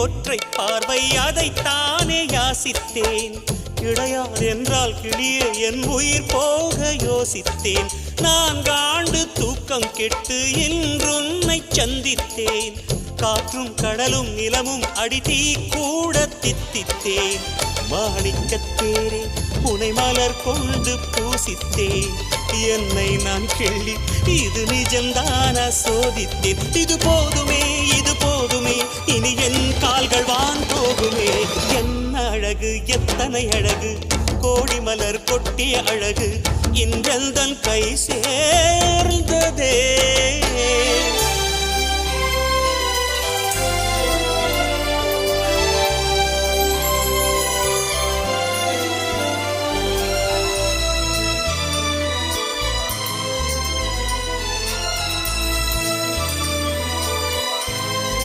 ஒற்றை பார்வை அதைத்தானே யாசித்தேன். இளையார் என்றால் கிளியே என் உயிர் போக யோசித்தேன். 4 ஆண்டு தூக்கம் கெட்டு இன்றுன்னை சந்தித்தேன். காற்றும் கடலும் நிலமும் அடித்தீ கூட தித்தித்தேன். மாணிக்கத்தேரே உனை மலர் கொண்டு பூசித்தேன். என்னை நான் கிள்ளி இது நிஜம்தானா சோதித்தேன். இது போதுமே இது போதுமே இனி என் கால்கள் வான் போகுமே. என்ன அழகு எத்தனை அழகு கோடி மலர் கொட்டிய அழகு இன்றெந்தன் கை சேர்ந்ததே.